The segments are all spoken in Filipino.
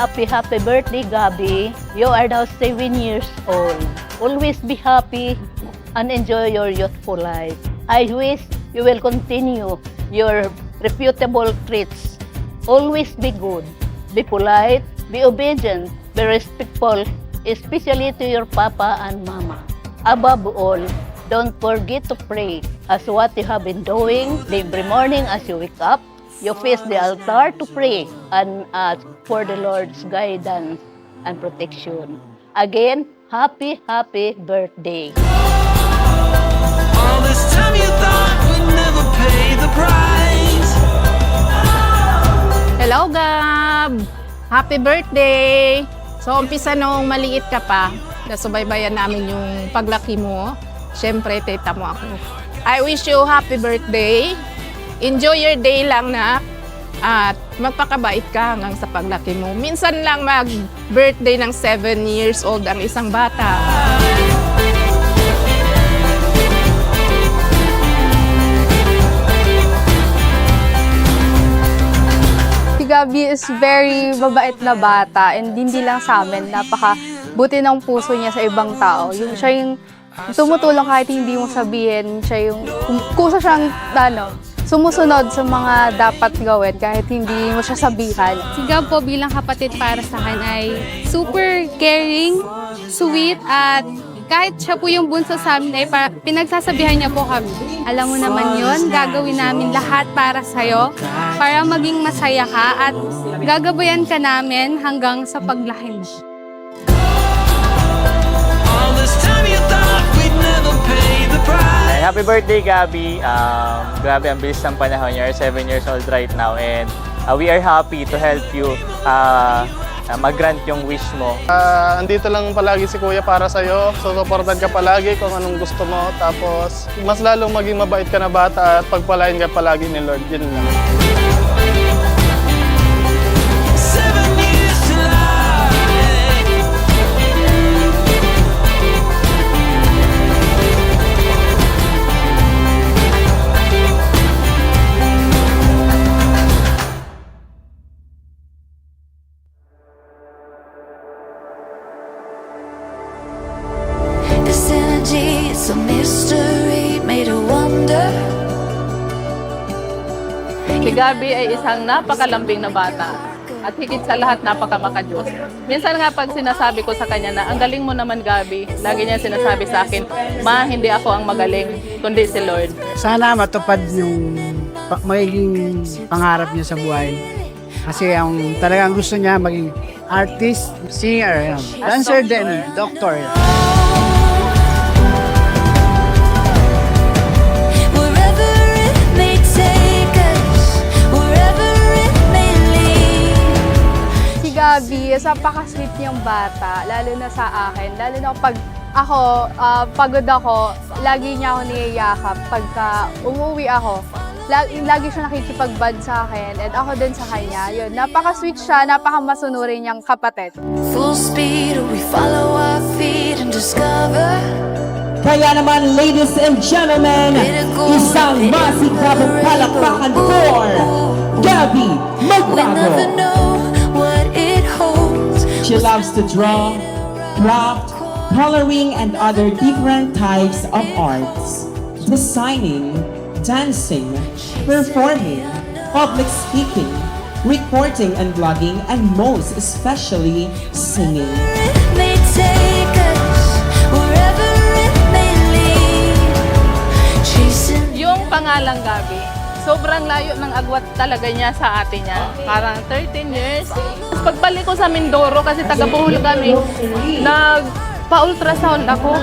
Happy, happy birthday, Gabi. You are now 7 years old. Always be happy and enjoy your youthful life. I wish you will continue your reputable traits. Always be good, be polite, be obedient, be respectful, especially to your papa and mama. Above all, don't forget to pray as what you have been doing every morning as you wake up. You face the altar to pray and ask for the Lord's guidance and protection. Again, happy, happy birthday. All this time you thought we'd never pay the price. Hello, Gab! Happy birthday! So, umpisa nung maliit ka pa, nasubaybayan namin yung paglaki mo. Siyempre, tita mo ako. I wish you happy birthday. Enjoy your day lang na. At magpakabait ka hanggang sa paglaki mo. Minsan lang mag-birthday ng 7 years old ang isang bata. Si Gabi is very mabait na bata and hindi lang sa amin, napaka-buti ng puso niya sa ibang tao. Siya yung tumutulong kahit hindi mo sabihin, siya yung kusa siyang sumusunod sa mga dapat gawin kahit hindi mo siya sabihan. Si Gab po bilang kapatid para sa akin ay super caring, sweet, at kahit siya po yung bunso sa amin ay pinagsasabihan niya po kami. Alam mo naman yon, gagawin namin lahat para sa'yo, para maging masaya ka at gagabayan ka namin hanggang sa paglaki mo. All this time you thought we'd never pay the price. Happy birthday, Gabi. Grabe, ang bilis ng panahon. You're 7 years old right now and we are happy to help you mag-grant yung wish mo. Andito lang palagi si Kuya para sa'yo. Susuportan ka palagi kung anong gusto mo. Tapos, mas lalong maging mabait ka na bata at pagpalain ka palagi ni Lord. Yun lang. 7 years to life. This energy is a mystery, made a wonder. Si Gabi ay isang napakalambing na bata at higit sa lahat napakamakadiyos. Minsan nga pag sinasabi ko sa kanya na ang galing mo naman, Gabi, lagi niya sinasabi sa akin, ma, hindi ako ang magaling, kundi si Lord. Sana matupad yung magiging pangarap niya sa buhay. Kasi ang talagang gusto niya maging artist, singer, dancer din, doctor. Wherever it may take us, wherever it may lead. Si Gabi is napaka-sweet niyang bata, lalo na sa akin. Lalo na pag pagod ako, lagi niya ako niyayakap. Pagka umuwi ako, lagi siya nakikipagbad sa akin and ako din sa kanya. Yun, napaka-sweet siya, napaka-masunurin niyang kapatid. Full speed, we follow our feet and discover. Kaya naman, ladies and gentlemen, isang masikapang palakpakan for Gabi We never Magbago. know what it holds. She loves to draw, craft, coloring, and other different types of arts. Designing, dancing, performing, public speaking, recording and vlogging, and most especially singing. It may take us wherever it may lead. Chasing Yung pangalang Gabi, sobrang layo ng agwat talaga niya sa ate niya. Parang 13 years. Tapos pagbalik ko sa Mindoro, kasi taga Bohol kami, nagpa-ultrasound ako.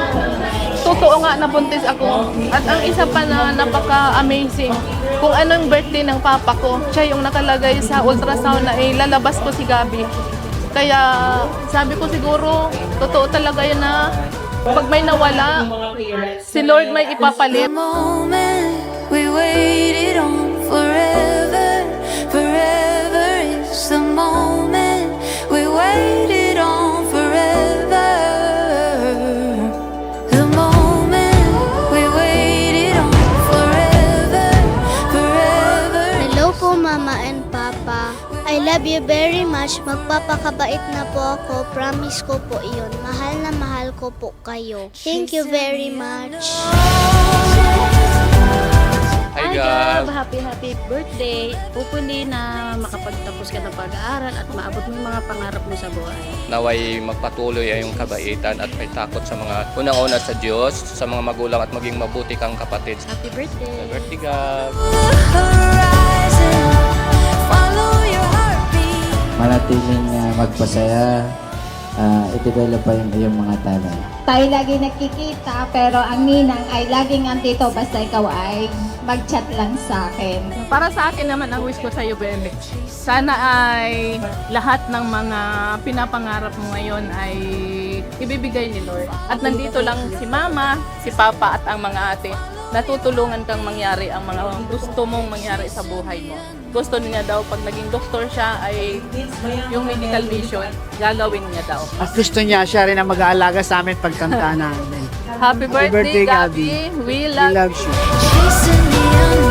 Totoo nga, nabuntis ako. At ang isa pa na napaka-amazing, kung anong birthday ng papa ko, siya yung nakalagay sa ultrasound na lalabas ko si Gabi. Kaya sabi ko siguro, totoo talaga yun na pag may nawala, si Lord may ipapalit. the moment we waited on forever. Forever is the moment we waited on forever. The moment we waited on forever. Forever. Hello po, Mama and Papa. I love you very much. Magpapakabait na po ako. Promise ko po iyon. Mahal na mahal ko po kayo. Thank you very much. Hi Gab! Happy birthday. Hopefully na makapagtapos ka ng pag-aaral at maabot mo yung mga pangarap mo sa buhay. Naway magpatuloy ay yung kabaitan at may takot sa mga unang-una sa Diyos, sa mga magulang at maging mabuti kang kapatid. Happy birthday. Happy birthday Gab! Manatiling magpasaya, i-develop pa yung iyong mga talent. Tayo lagi nakikita pero ang ninang ay laging andito basta ikaw ay mag-chat lang sa akin. Para sa akin naman, ang wish ko sa iyo, Bebe, sana ay lahat ng mga pinapangarap mo ngayon ay ibibigay ni Lord. At nandito lang si Mama, si Papa at ang mga ate. Natutulungan kang mangyari ang mga gusto mong mangyari sa buhay mo. Gusto niya daw pag naging doktor siya ay yung medical mission, gagawin niya daw. At gusto niya, siya rin ang mag-aalaga sa amin pagkanta namin. Happy birthday, Gabi. We love We love you. Chasing the unknown.